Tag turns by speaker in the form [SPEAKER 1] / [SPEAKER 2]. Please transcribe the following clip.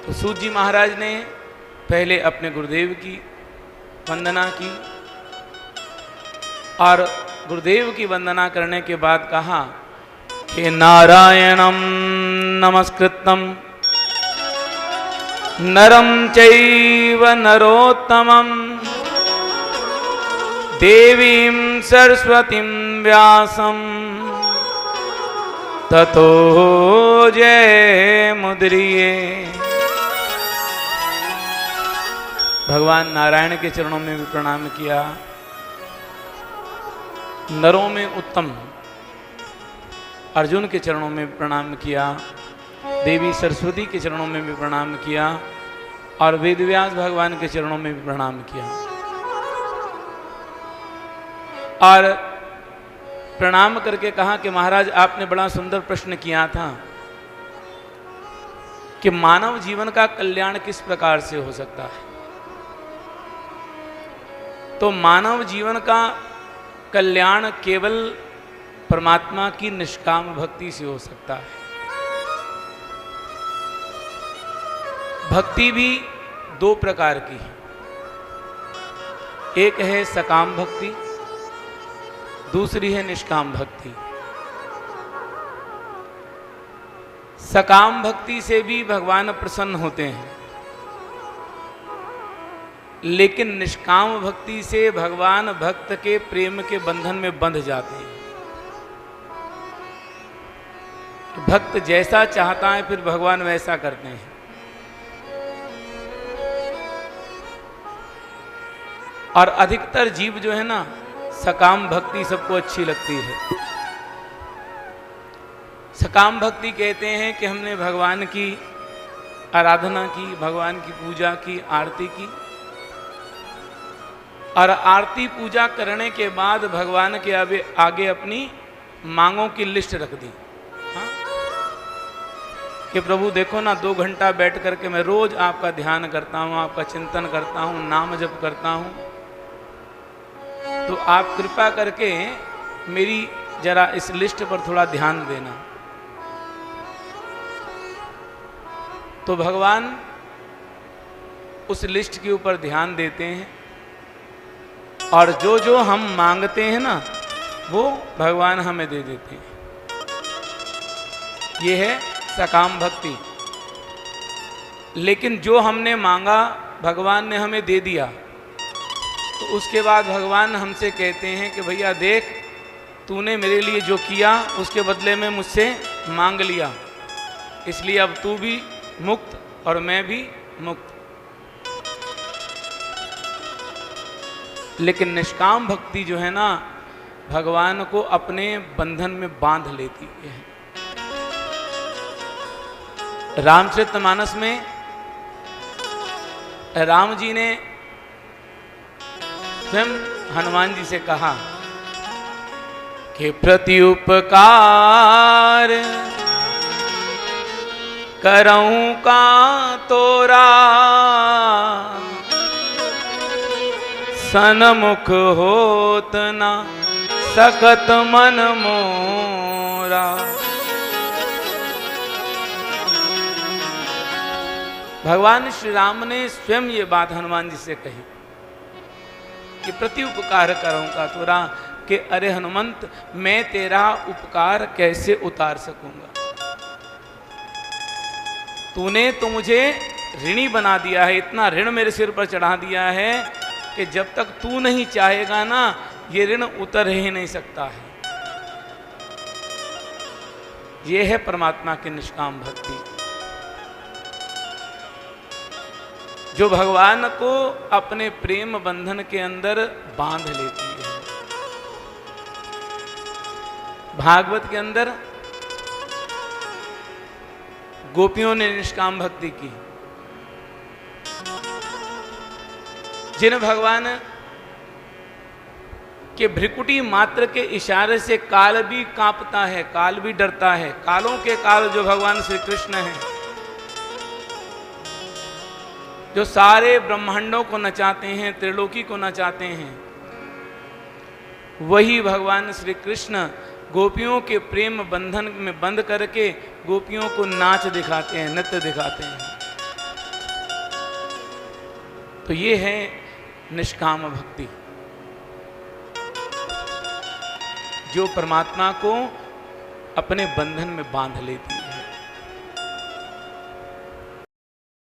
[SPEAKER 1] तो सूत जी महाराज ने पहले अपने गुरुदेव की वंदना की और गुरुदेव की वंदना करने के बाद कहा कि नारायणं नमस्कृतं नरं चैव नरोत्तमं देवीं सरस्वतीं व्यासं ततो जय मुद्रिये। भगवान नारायण के चरणों में भी प्रणाम किया, नरों में उत्तम अर्जुन के चरणों में भी प्रणाम किया, देवी सरस्वती के चरणों में भी प्रणाम किया और वेदव्यास भगवान के चरणों में भी प्रणाम किया। और प्रणाम करके कहा कि महाराज आपने बड़ा सुंदर प्रश्न किया था कि मानव जीवन का कल्याण किस प्रकार से हो सकता है। तो मानव जीवन का कल्याण केवल परमात्मा की निष्काम भक्ति से हो सकता है। भक्ति भी दो प्रकार की है, एक है सकाम भक्ति, दूसरी है निष्काम भक्ति। सकाम भक्ति से भी भगवान प्रसन्न होते हैं, लेकिन निष्काम भक्ति से भगवान भक्त के प्रेम के बंधन में बंध जाते हैं। भक्त जैसा चाहता है फिर भगवान वैसा करते हैं। और अधिकतर जीव जो है ना, सकाम भक्ति सबको अच्छी लगती है। सकाम भक्ति कहते हैं कि हमने भगवान की आराधना की, भगवान की पूजा की, आरती की और आरती पूजा करने के बाद भगवान के आगे अपनी मांगों की लिस्ट रख दी। हाँ? कि प्रभु देखो ना, 2 घंटा बैठ करके मैं रोज आपका ध्यान करता हूँ, आपका चिंतन करता हूँ, नाम जप करता हूँ, तो आप कृपा करके मेरी जरा इस लिस्ट पर थोड़ा ध्यान देना। तो भगवान उस लिस्ट के ऊपर ध्यान देते हैं और जो जो हम मांगते हैं ना, वो भगवान हमें दे देते हैं। ये है सकाम भक्ति। लेकिन जो हमने मांगा भगवान ने हमें दे दिया, तो उसके बाद भगवान हमसे कहते हैं कि भैया देख, तूने मेरे लिए जो किया उसके बदले में मुझसे मांग लिया, इसलिए अब तू भी मुक्त और मैं भी मुक्त। लेकिन निष्काम भक्ति जो है ना, भगवान को अपने बंधन में बांध लेती है। रामचरितमानस में राम जी ने स्वयं हनुमान जी से कहा कि प्रति उपकार करऊं का तोरा, सनमुख होत ना सकत मन मोरा। भगवान श्री राम ने स्वयं ये बात हनुमान जी से कही कि प्रति उपकार करूं का तोरा, कि अरे हनुमंत, मैं तेरा उपकार कैसे उतार सकूंगा। तूने तो मुझे ऋणी बना दिया है, इतना ऋण मेरे सिर पर चढ़ा दिया है कि जब तक तू नहीं चाहेगा ना, ये ऋण उतर ही नहीं सकता है। ये है परमात्मा की निष्काम भक्ति, जो भगवान को अपने प्रेम बंधन के अंदर बांध लेती है। भागवत के अंदर गोपियों ने निष्काम भक्ति की। जिन भगवान के भ्रिकुटी मात्र के इशारे से काल भी कांपता है, काल भी डरता है। कालों के काल जो भगवान श्री कृष्ण हैं, जो सारे ब्रह्मांडों को नचाते हैं, त्रिलोकी को नचाते हैं, वही भगवान श्री कृष्ण गोपियों के प्रेम बंधन में बंद करके गोपियों को नाच दिखाते हैं, नृत्य दिखाते हैं। तो ये है निष्काम भक्ति, जो परमात्मा को अपने बंधन में बांध लेती है।